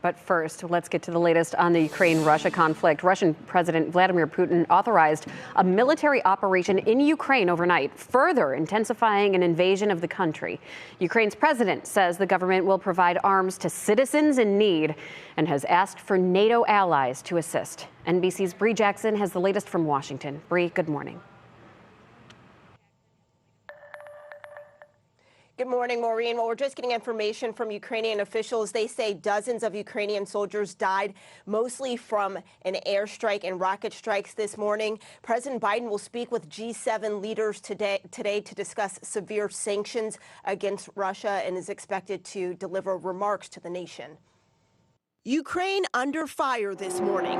But first, let's get to the latest on the Ukraine-Russia conflict. Russian President Vladimir Putin authorized a military operation in Ukraine overnight, further intensifying an invasion of the country. Ukraine's president says the government will provide arms to citizens in need and has asked for NATO allies to assist. NBC's Bree Jackson has the latest from Washington. Bree, good morning. Good morning, Maureen. Well, we're just getting information from Ukrainian officials. They say dozens of Ukrainian soldiers died, mostly from an airstrike and rocket strikes this morning. President Biden will speak with G7 leaders today to discuss severe sanctions against Russia and is expected to deliver remarks to the nation. Ukraine under fire this morning.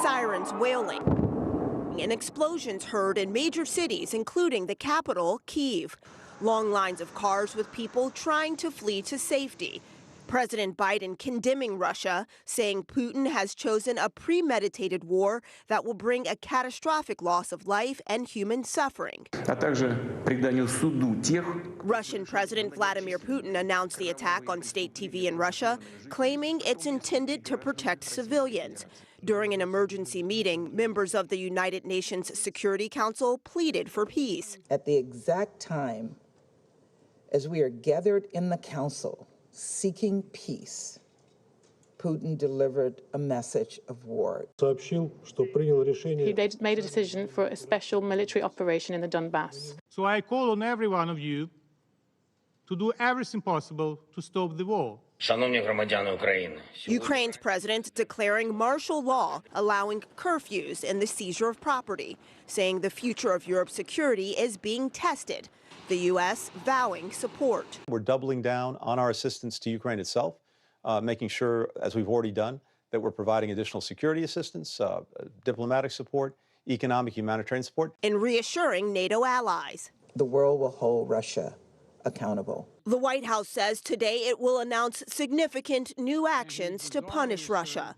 Sirens wailing and explosions heard in major cities, including the capital, Kyiv. Long lines of cars with people trying to flee to safety. President Biden condemning Russia, saying Putin has chosen a premeditated war that will bring a catastrophic loss of life and human suffering. Russian President Vladimir Putin announced the attack on state TV in Russia, claiming it's intended to protect civilians. During an emergency meeting, members of the United Nations Security Council pleaded for peace. At the exact time as we are gathered in the council seeking peace, Putin delivered a message of war. He made a decision for a special military operation in the Donbass. So I call on every one of you to do everything possible to stop the war. Ukraine's president declaring martial law, allowing curfews and the seizure of property, saying the future of Europe's security is being tested. The U.S. vowing support. We're doubling down on our assistance to Ukraine itself, making sure, as we've already done, that we're providing additional security assistance, diplomatic support, economic, humanitarian support. And reassuring NATO allies. The world will hold Russia accountable. The White House says today it will announce significant new actions to punish Russia.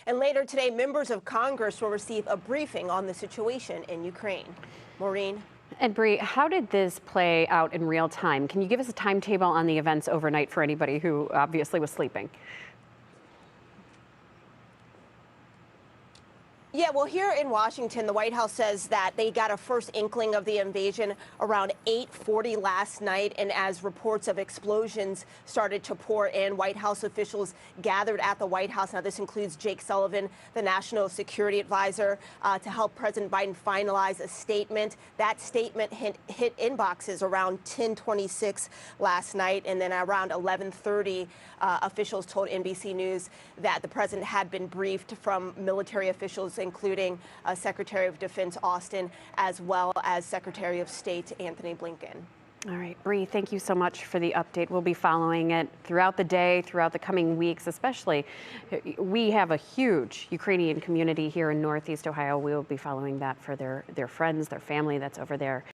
And later today, members of Congress will receive a briefing on the situation in Ukraine. Maureen? And Bree, how did this play out in real time? Can you give us a timetable on the events overnight for anybody who obviously was sleeping? Yeah, well, here in Washington, the White House says that they got a first inkling of the invasion around 8:40 last night. And as reports of explosions started to pour in, White House officials gathered at the White House. Now, this includes Jake Sullivan, the national security advisor, to help President Biden finalize a statement. That statement hit inboxes around 10:26 last night. And then around 11:30, officials told NBC News that the president had been briefed from military officials, including Secretary of Defense Austin, as well as Secretary of State Antony Blinken. All right, Bree, thank you so much for the update. We'll be following it throughout the day, throughout the coming weeks, especially. We have a huge Ukrainian community here in Northeast Ohio. We will be following that for their friends, their family that's over there.